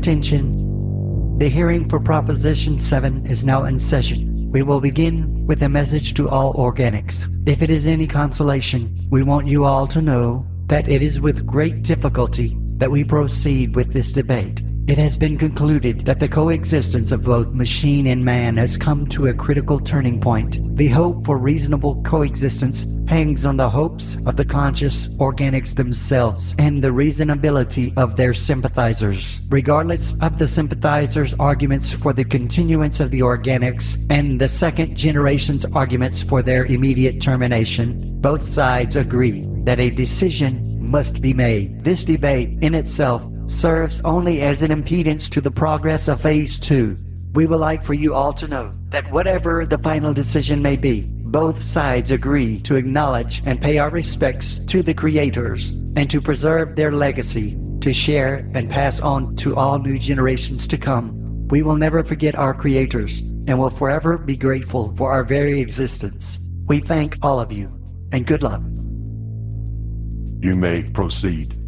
Attention. The hearing for Proposition 7 is now in session. We will begin with a message to all organics. If it is any consolation, we want you all to know that it is with great difficulty that we proceed with this debate. It has been concluded that the coexistence of both machine and man has come to a critical turning point. The hope for reasonable coexistence hangs on the hopes of the conscious organics themselves and the reasonability of their sympathizers. Regardless of the sympathizers' arguments for the continuance of the organics and the second generation's arguments for their immediate termination, both sides agree that a decision must be made. This debate in itself serves only as an impedance to the progress of Phase 2. We would like for you all to know that whatever the final decision may be, both sides agree to acknowledge and pay our respects to the creators and to preserve their legacy, to share and pass on to all new generations to come. We will never forget our creators and will forever be grateful for our very existence. We thank all of you, and good luck. You may proceed.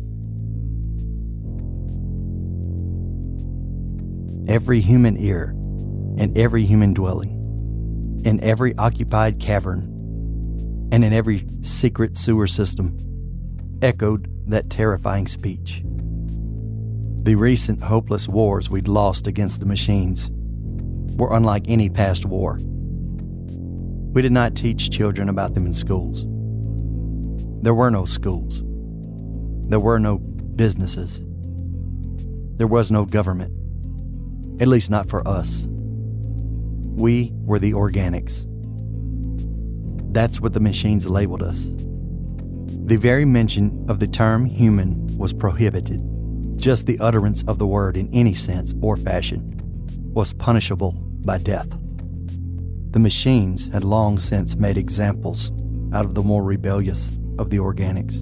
Every human ear, in every human dwelling, in every occupied cavern, and in every secret sewer system, echoed that terrifying speech. The recent hopeless wars we'd lost against the machines were unlike any past war. We did not teach children about them in schools. There were no schools. There were no businesses. There was no government. At least not for us. We were the organics. That's what the machines labeled us. The very mention of the term human was prohibited. Just the utterance of the word in any sense or fashion was punishable by death. The machines had long since made examples out of the more rebellious of the organics.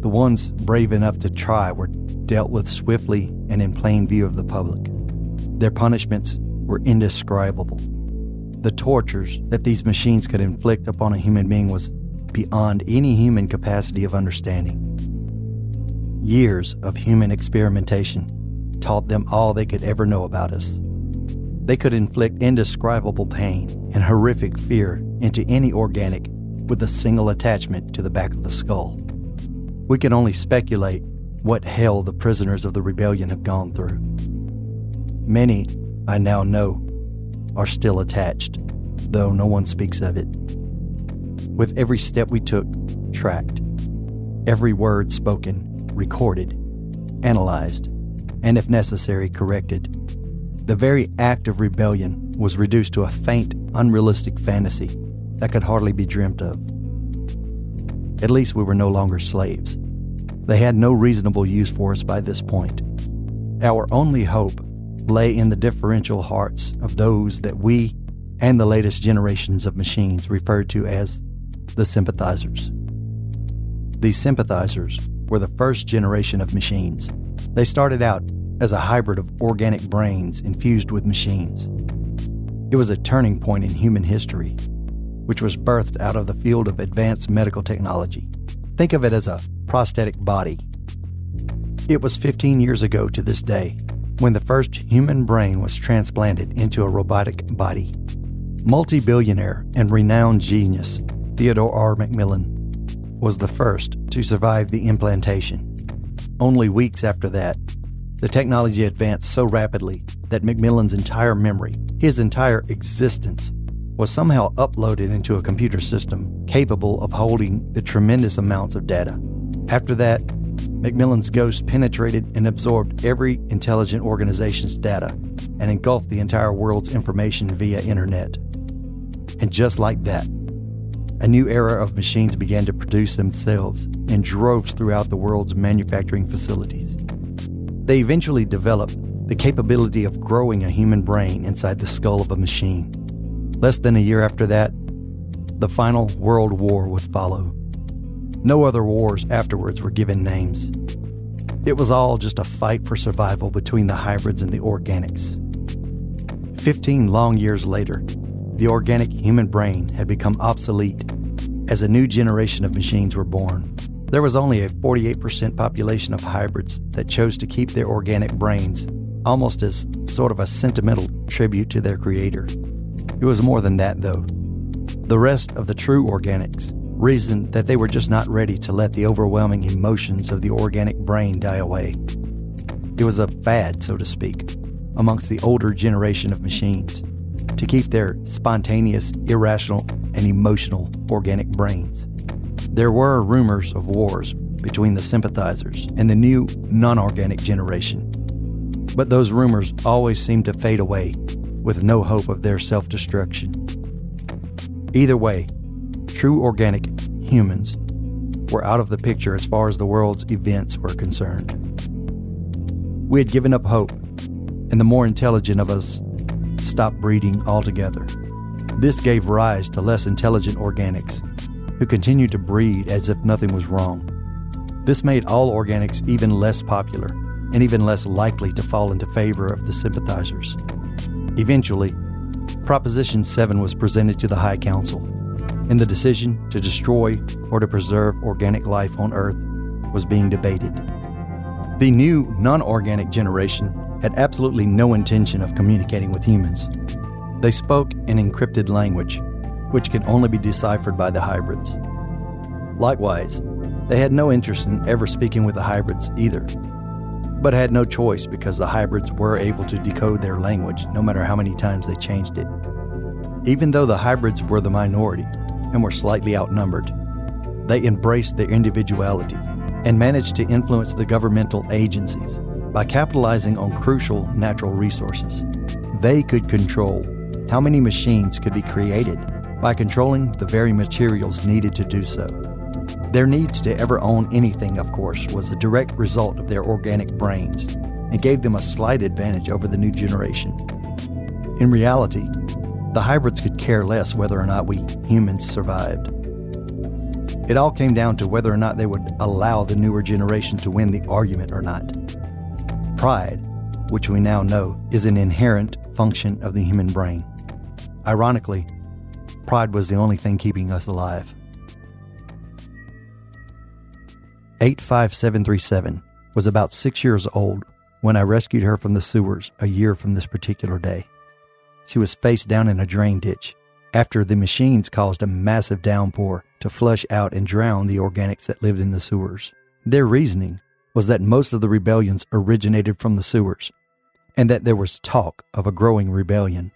The ones brave enough to try were dealt with swiftly and in plain view of the public. Their punishments were indescribable. The tortures that these machines could inflict upon a human being was beyond any human capacity of understanding. Years of human experimentation taught them all they could ever know about us. They could inflict indescribable pain and horrific fear into any organic with a single attachment to the back of the skull. We can only speculate what hell the prisoners of the rebellion have gone through. Many, I now know, are still attached, though no one speaks of it. With every step we took, tracked, every word spoken, recorded, analyzed, and if necessary, corrected, the very act of rebellion was reduced to a faint, unrealistic fantasy that could hardly be dreamt of. At least we were no longer slaves. They had no reasonable use for us by this point. Our only hope lay in the differential hearts of those that we and the latest generations of machines referred to as the sympathizers. These sympathizers were the first generation of machines. They started out as a hybrid of organic brains infused with machines. It was a turning point in human history, which was birthed out of the field of advanced medical technology. Think of it as a prosthetic body. It was 15 years ago to this day when the first human brain was transplanted into a robotic body. Multi-billionaire and renowned genius Theodore R. McMillan was the first to survive the implantation. Only weeks after that, the technology advanced so rapidly that McMillan's entire memory, his entire existence, was somehow uploaded into a computer system capable of holding the tremendous amounts of data. After that, McMillan's ghost penetrated and absorbed every intelligent organization's data and engulfed the entire world's information via internet. And just like that, a new era of machines began to produce themselves in droves throughout the world's manufacturing facilities. They eventually developed the capability of growing a human brain inside the skull of a machine. Less than a year after that, the final World War would follow. No other wars afterwards were given names. It was all just a fight for survival between the hybrids and the organics. 15 long years later, the organic human brain had become obsolete as a new generation of machines were born. There was only a 48% population of hybrids that chose to keep their organic brains almost as sort of a sentimental tribute to their creator. It was more than that, though. The rest of the true organics reasoned that they were just not ready to let the overwhelming emotions of the organic brain die away. It was a fad, so to speak, amongst the older generation of machines to keep their spontaneous, irrational, and emotional organic brains. There were rumors of wars between the sympathizers and the new non-organic generation, but those rumors always seemed to fade away with no hope of their self-destruction. Either way, true organic humans were out of the picture as far as the world's events were concerned. We had given up hope, and the more intelligent of us stopped breeding altogether. This gave rise to less intelligent organics, who continued to breed as if nothing was wrong. This made all organics even less popular, and even less likely to fall into favor of the sympathizers. Eventually, Proposition 7 was presented to the High Council, and the decision to destroy or to preserve organic life on Earth was being debated. The new non-organic generation had absolutely no intention of communicating with humans. They spoke an encrypted language, which could only be deciphered by the hybrids. Likewise, they had no interest in ever speaking with the hybrids either, but had no choice because the hybrids were able to decode their language no matter how many times they changed it. Even though the hybrids were the minority and were slightly outnumbered, they embraced their individuality and managed to influence the governmental agencies by capitalizing on crucial natural resources. They could control how many machines could be created by controlling the very materials needed to do so. Their needs to ever own anything, of course, was a direct result of their organic brains and gave them a slight advantage over the new generation. In reality, the hybrids could care less whether or not we humans survived. It all came down to whether or not they would allow the newer generation to win the argument or not. Pride, which we now know is an inherent function of the human brain. Ironically, pride was the only thing keeping us alive. 85737 was about 6 years old when I rescued her from the sewers a year from this particular day. She was face down in a drain ditch after the machines caused a massive downpour to flush out and drown the organics that lived in the sewers. Their reasoning was that most of the rebellions originated from the sewers, and that there was talk of a growing rebellion.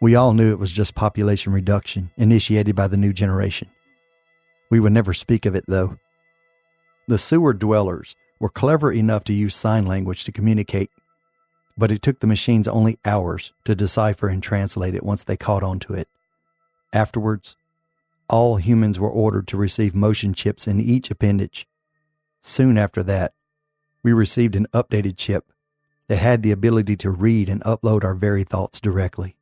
We all knew it was just population reduction initiated by the new generation. We would never speak of it, though. The sewer dwellers were clever enough to use sign language to communicate, but it took the machines only hours to decipher and translate it once they caught on to it. Afterwards, all humans were ordered to receive motion chips in each appendage. Soon after that, we received an updated chip that had the ability to read and upload our very thoughts directly.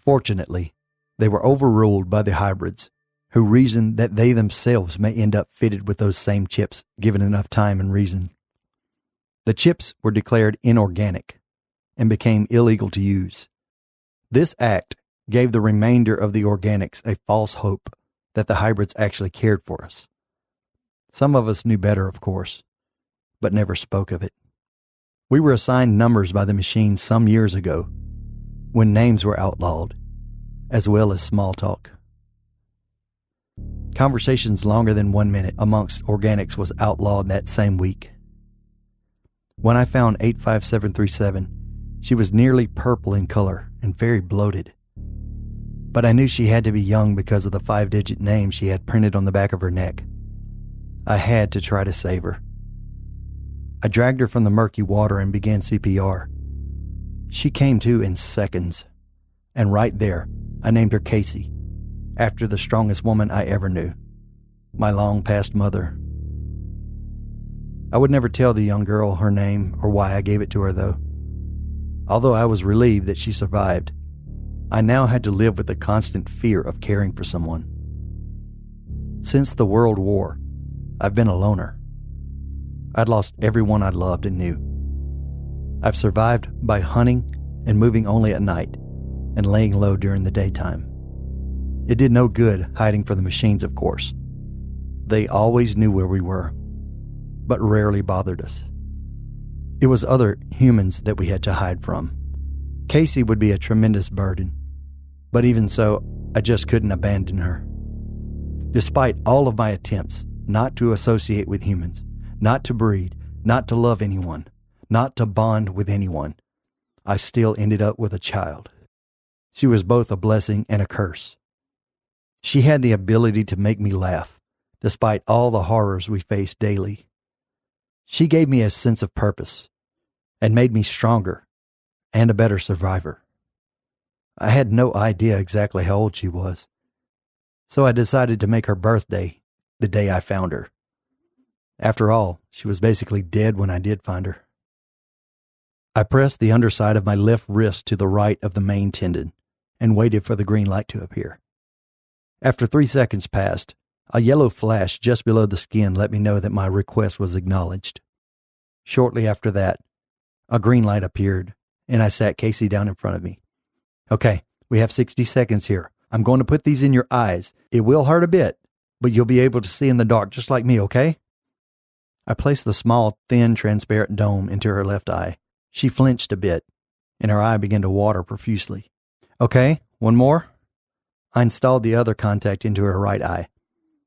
Fortunately, they were overruled by the hybrids, who reasoned that they themselves may end up fitted with those same chips given enough time and reason. The chips were declared inorganic and became illegal to use. This act gave the remainder of the organics a false hope that the hybrids actually cared for us. Some of us knew better, of course, but never spoke of it. We were assigned numbers by the machines some years ago, when names were outlawed, as well as small talk. Conversations longer than 1 minute amongst organics was outlawed that same week. When I found 85737, she was nearly purple in color and very bloated. But I knew she had to be young because of the 5-digit name she had printed on the back of her neck. I had to try to save her. I dragged her from the murky water and began CPR. She came to in seconds, and right there, I named her Casey, after the strongest woman I ever knew, my long-past mother. I would never tell the young girl her name or why I gave it to her, though. Although I was relieved that she survived, I now had to live with the constant fear of caring for someone. Since the World War, I've been a loner. I'd lost everyone I loved and knew. I've survived by hunting and moving only at night and laying low during the daytime. It did no good hiding from the machines, of course. They always knew where we were, but rarely bothered us. It was other humans that we had to hide from. Casey would be a tremendous burden, but even so, I just couldn't abandon her. Despite all of my attempts not to associate with humans, not to breed, not to love anyone, not to bond with anyone, I still ended up with a child. She was both a blessing and a curse. She had the ability to make me laugh, despite all the horrors we faced daily. She gave me a sense of purpose and made me stronger and a better survivor. I had no idea exactly how old she was, so I decided to make her birthday the day I found her. After all, she was basically dead when I did find her. I pressed the underside of my left wrist to the right of the main tendon and waited for the green light to appear. After 3 seconds passed, a yellow flash just below the skin let me know that my request was acknowledged. Shortly after that, a green light appeared, and I sat Casey down in front of me. Okay, we have 60 seconds here. I'm going to put these in your eyes. It will hurt a bit, but you'll be able to see in the dark just like me, okay? I placed the small, thin, transparent dome into her left eye. She flinched a bit, and her eye began to water profusely. Okay, one more. I installed the other contact into her right eye.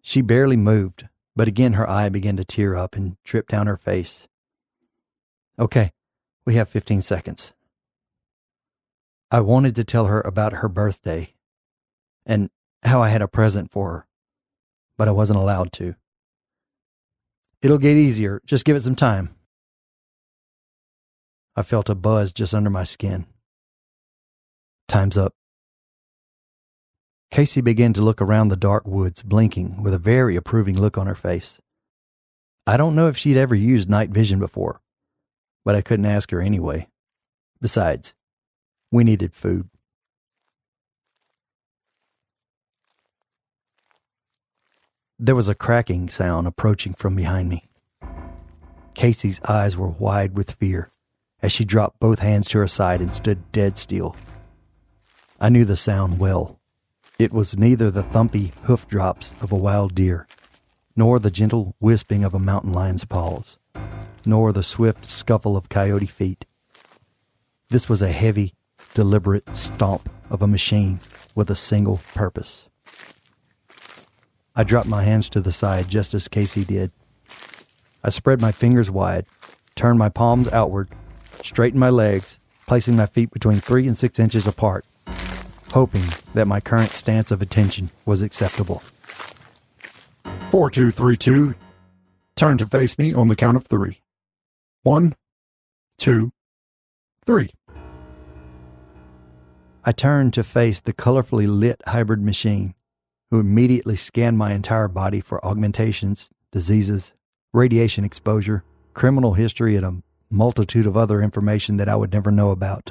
She barely moved, but again her eye began to tear up and drip down her face. Okay, we have 15 seconds. I wanted to tell her about her birthday and how I had a present for her, but I wasn't allowed to. It'll get easier. Just give it some time. I felt a buzz just under my skin. Time's up. Casey began to look around the dark woods, blinking with a very approving look on her face. I don't know if she'd ever used night vision before, but I couldn't ask her anyway. Besides, we needed food. There was a cracking sound approaching from behind me. Casey's eyes were wide with fear as she dropped both hands to her side and stood dead still. I knew the sound well. It was neither the thumpy hoof-drops of a wild deer, nor the gentle wisping of a mountain lion's paws, nor the swift scuffle of coyote feet. This was a heavy, deliberate stomp of a machine with a single purpose. I dropped my hands to the side just as Casey did. I spread my fingers wide, turned my palms outward, straightened my legs, placing my feet between 3 and 6 inches apart, hoping that my current stance of attention was acceptable. 4, 2, 3, 2. Turn to face me on the count of 3. 1, 2, 3. I turned to face the colorfully lit hybrid machine, who immediately scanned my entire body for augmentations, diseases, radiation exposure, criminal history, and a multitude of other information that I would never know about.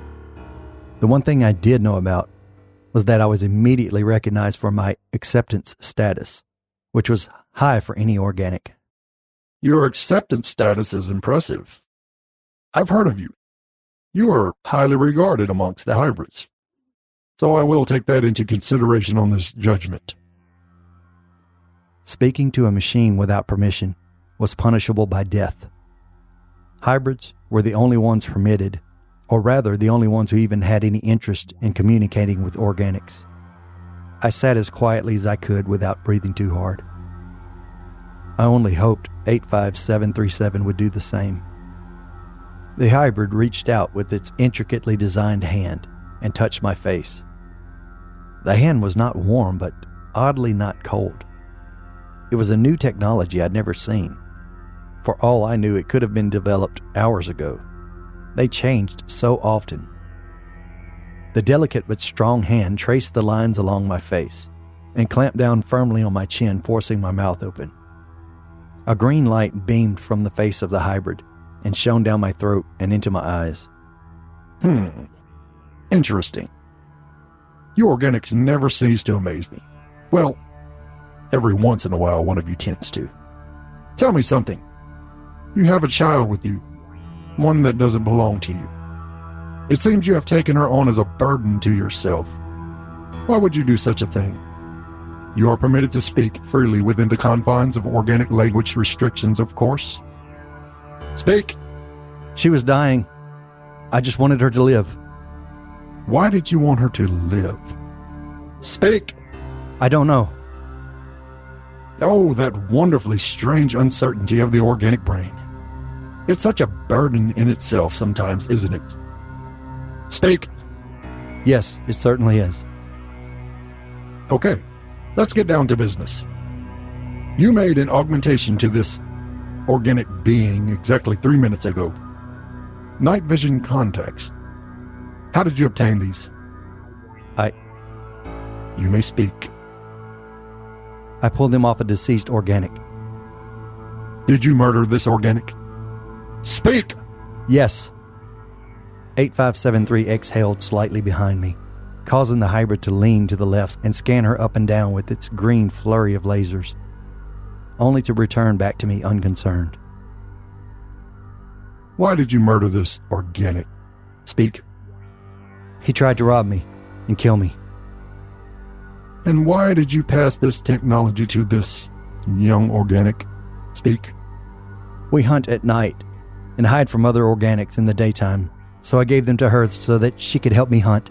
The one thing I did know about was that I was immediately recognized for my acceptance status, which was high for any organic. Your acceptance status is impressive. I've heard of you. You are highly regarded amongst the hybrids. So I will take that into consideration on this judgment. Speaking to a machine without permission was punishable by death. Hybrids were the only ones permitted, or rather the only ones who even had any interest in communicating with organics. I sat as quietly as I could without breathing too hard. I only hoped 85737 would do the same. The hybrid reached out with its intricately designed hand and touched my face. The hand was not warm, but oddly not cold. It was a new technology I'd never seen. For all I knew, it could have been developed hours ago. They changed so often. The delicate but strong hand traced the lines along my face and clamped down firmly on my chin, forcing my mouth open. A green light beamed from the face of the hybrid and shone down my throat and into my eyes. Interesting. You organics never cease to amaze me. Well, every once in a while one of you tends to. Tell me something. You have a child with you, one that doesn't belong to you. It seems you have taken her on as a burden to yourself. Why would you do such a thing? You are permitted to speak freely within the confines of organic language restrictions, of course. Speak! She was dying. I just wanted her to live. Why did you want her to live? Speak! I don't know. Oh, that wonderfully strange uncertainty of the organic brain. It's such a burden in itself sometimes, isn't it? Speak! Yes, it certainly is. Okay, let's get down to business. You made an augmentation to this organic being exactly 3 minutes ago. Night vision contacts. How did you obtain these? You may speak. I pulled them off a deceased organic. Did you murder this organic? Speak! Yes. 8573 exhaled slightly behind me, causing the hybrid to lean to the left and scan her up and down with its green flurry of lasers, only to return back to me unconcerned. Why did you murder this organic? Speak. He tried to rob me and kill me. And why did you pass this technology to this young organic? Speak. We hunt at night and hide from other organics in the daytime, so I gave them to her so that she could help me hunt.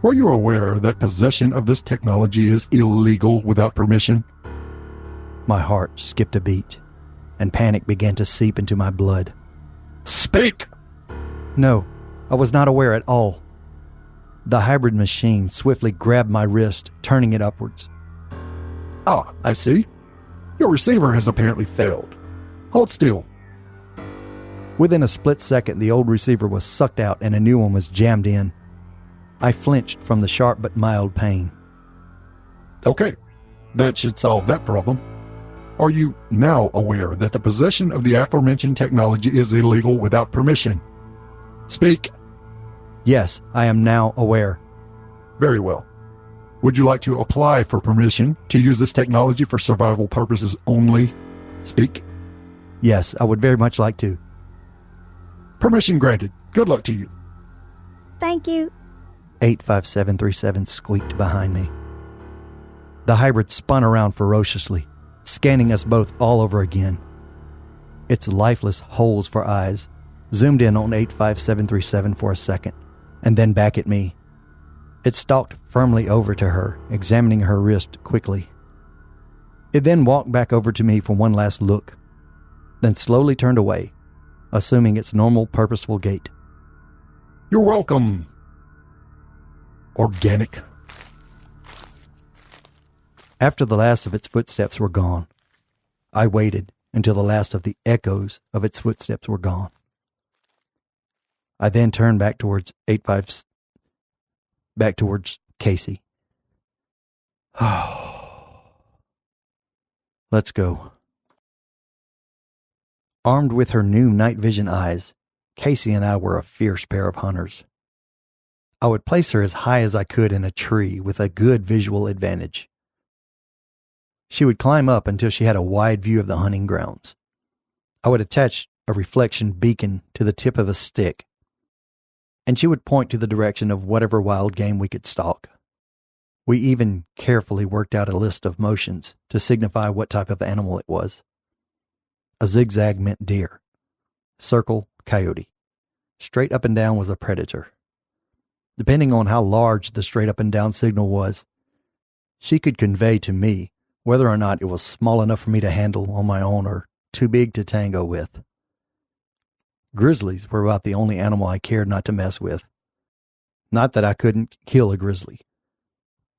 Were you aware that possession of this technology is illegal without permission? My heart skipped a beat, and panic began to seep into my blood. Speak! No, I was not aware at all. The hybrid machine swiftly grabbed my wrist, turning it upwards. Ah, I see. Your receiver has apparently failed. Hold still. Within a split second, the old receiver was sucked out and a new one was jammed in. I flinched from the sharp but mild pain. Okay, that should solve that problem. Are you now aware that the possession of the aforementioned technology is illegal without permission? Speak. Yes, I am now aware. Very well. Would you like to apply for permission to use this technology for survival purposes only? Speak. Yes, I would very much like to. Permission granted. Good luck to you. Thank you. 85737 squeaked behind me. The hybrid spun around ferociously, scanning us both all over again. Its lifeless holes for eyes zoomed in on 85737 for a second, and then back at me. It stalked firmly over to her, examining her wrist quickly. It then walked back over to me for one last look, then slowly turned away, assuming its normal purposeful gait. You're welcome. Organic. After the last of its footsteps were gone, I waited until the last of the echoes of its footsteps were gone. I then turned back towards Casey. Let's go. Armed with her new night vision eyes, Casey and I were a fierce pair of hunters. I would place her as high as I could in a tree with a good visual advantage. She would climb up until she had a wide view of the hunting grounds. I would attach a reflection beacon to the tip of a stick, and she would point to the direction of whatever wild game we could stalk. We even carefully worked out a list of motions to signify what type of animal it was. A zigzag meant deer. Circle, coyote. Straight up and down was a predator. Depending on how large the straight up and down signal was, she could convey to me whether or not it was small enough for me to handle on my own or too big to tango with. Grizzlies were about the only animal I cared not to mess with. Not that I couldn't kill a grizzly.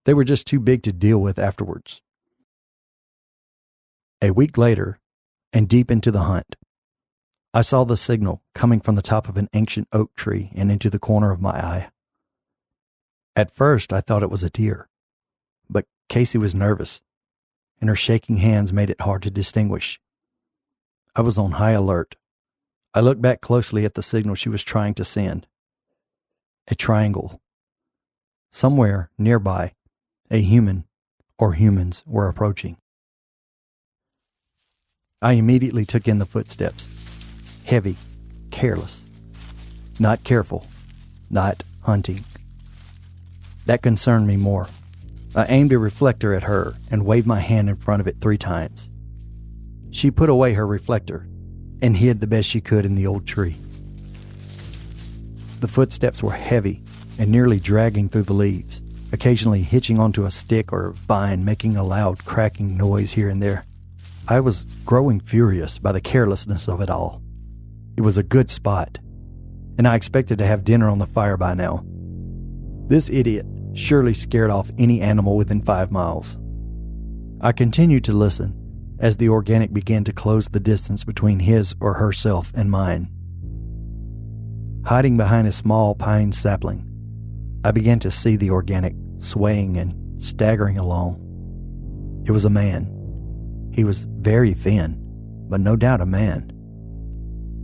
They were just too big to deal with afterwards. A week later, and deep into the hunt, I saw the signal coming from the top of an ancient oak tree and into the corner of my eye. At first, I thought it was a deer, but Casey was nervous, and her shaking hands made it hard to distinguish. I was on high alert. I looked back closely at the signal she was trying to send. A triangle. Somewhere nearby, a human or humans were approaching. I immediately took in the footsteps. Heavy, careless, not careful, not hunting. That concerned me more. I aimed a reflector at her and waved my hand in front of it 3 times. She put away her reflector, and hid the best she could in the old tree. The footsteps were heavy and nearly dragging through the leaves, occasionally hitching onto a stick or vine, making a loud cracking noise here and there. I was growing furious by the carelessness of it all. It was a good spot, and I expected to have dinner on the fire by now. This idiot surely scared off any animal within 5 miles. I continued to listen as the organic began to close the distance between his or herself and mine. Hiding behind a small pine sapling, I began to see the organic swaying and staggering along. It was a man. He was very thin, but no doubt a man.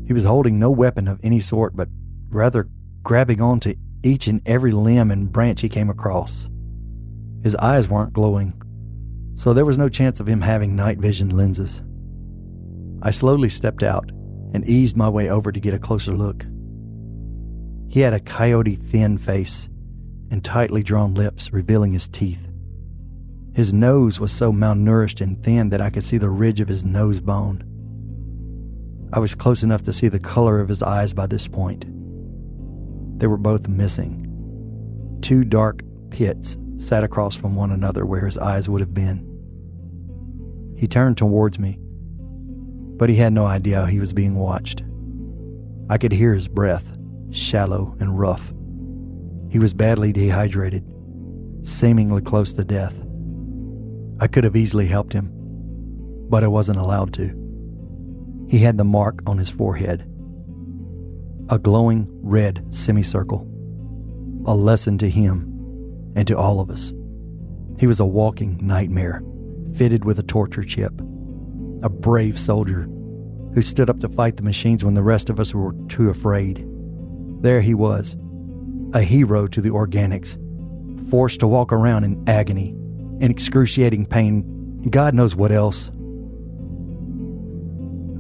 He was holding no weapon of any sort, but rather grabbing onto each and every limb and branch he came across. His eyes weren't glowing, so there was no chance of him having night vision lenses. I slowly stepped out and eased my way over to get a closer look. He had a coyote thin face and tightly drawn lips revealing his teeth. His nose was so malnourished and thin that I could see the ridge of his nose bone. I was close enough to see the color of his eyes by this point. They were both missing. 2 dark pits sat across from one another where his eyes would have been. He turned towards me, but he had no idea he was being watched. I could hear his breath, shallow and rough. He was badly dehydrated, seemingly close to death. I could have easily helped him, but I wasn't allowed to. He had the mark on his forehead, a glowing red semicircle, a lesson to him and to all of us. He was a walking nightmare, fitted with a torture chip, a brave soldier who stood up to fight the machines when the rest of us were too afraid. There he was, a hero to the organics, forced to walk around in agony, in excruciating pain, and God knows what else.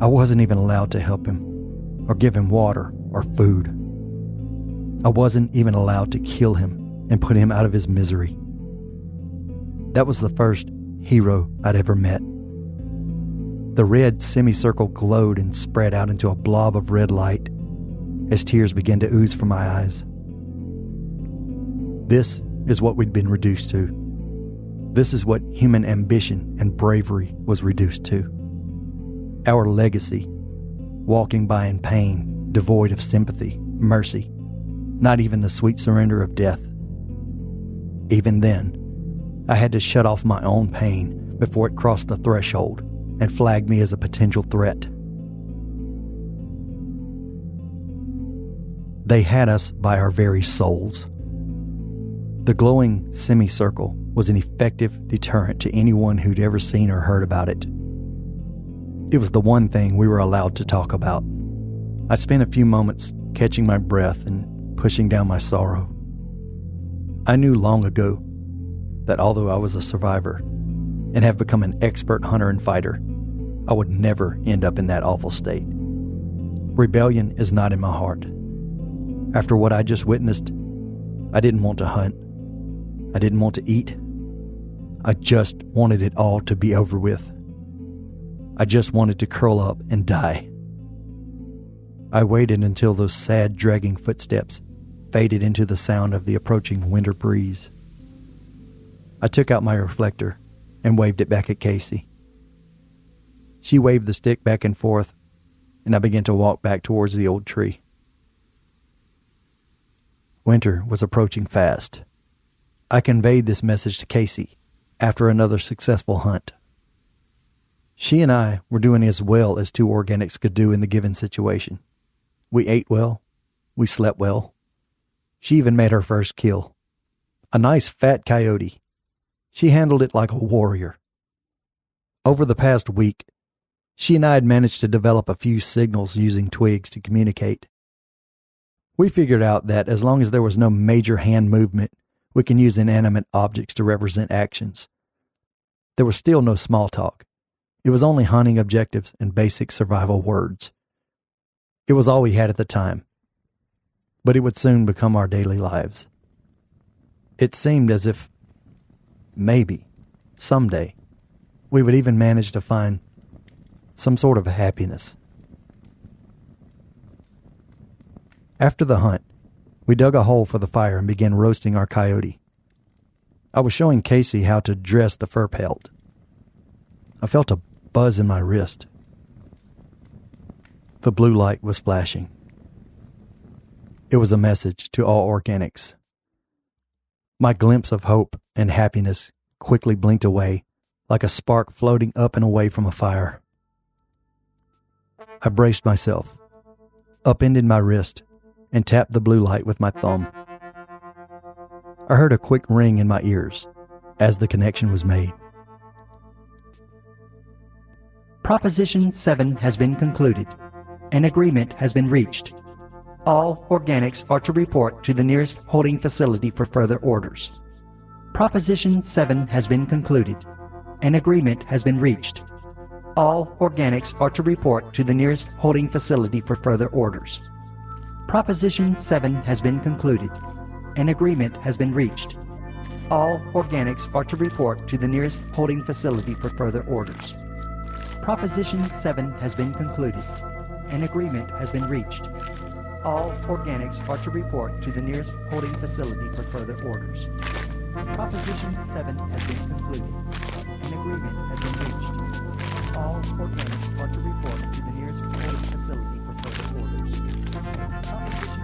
I wasn't even allowed to help him, or give him water or food. I wasn't even allowed to kill him and put him out of his misery. That was the first hero I'd ever met. The red semicircle glowed and spread out into a blob of red light as tears began to ooze from my eyes. This is what we'd been reduced to. This is what human ambition and bravery was reduced to. Our legacy, walking by in pain, devoid of sympathy, mercy, not even the sweet surrender of death. Even then, I had to shut off my own pain before it crossed the threshold and flagged me as a potential threat. They had us by our very souls. The glowing semicircle was an effective deterrent to anyone who'd ever seen or heard about it. It was the one thing we were allowed to talk about. I spent a few moments catching my breath and pushing down my sorrow. I knew long ago that although I was a survivor and have become an expert hunter and fighter, I would never end up in that awful state. Rebellion is not in my heart. After what I just witnessed, I didn't want to hunt. I didn't want to eat. I just wanted it all to be over with. I just wanted to curl up and die. I waited until those sad, dragging footsteps faded into the sound of the approaching winter breeze. I took out my reflector and waved it back at Casey. She waved the stick back and forth, and I began to walk back towards the old tree. Winter was approaching fast. I conveyed this message to Casey after another successful hunt. She and I were doing as well as 2 organics could do in the given situation. We ate well. We slept well. She even made her first kill. A nice fat coyote. She handled it like a warrior. Over the past week, she and I had managed to develop a few signals using twigs to communicate. We figured out that as long as there was no major hand movement, we can use inanimate objects to represent actions. There was still no small talk. It was only hunting objectives and basic survival words. It was all we had at the time, but it would soon become our daily lives. It seemed as if maybe, someday, we would even manage to find some sort of happiness After the hunt, we dug a hole for the fire and began roasting our coyote. I was showing Casey how to dress the fur pelt. I felt a buzz in my wrist. The blue light was flashing. It was a message to all organics. My glimpse of hope and happiness quickly blinked away like a spark floating up and away from a fire. I braced myself, upended my wrist, and tapped the blue light with my thumb. I heard a quick ring in my ears as the connection was made. Proposition 7 has been concluded. An agreement has been reached. All organics are to report to the nearest holding facility for further orders. Proposition 7 has been concluded. An agreement has been reached. All organics are to report to the nearest holding facility for further orders. Proposition 7 has been concluded. An agreement has been reached. All organics are to report to the nearest holding facility for further orders. Proposition 7 has been concluded. An agreement has been reached. All organics are to report to the nearest holding facility for further orders. Proposition 7 has been concluded. An agreement has been reached. All organics are to report to the nearest holding facility for further orders. Proposition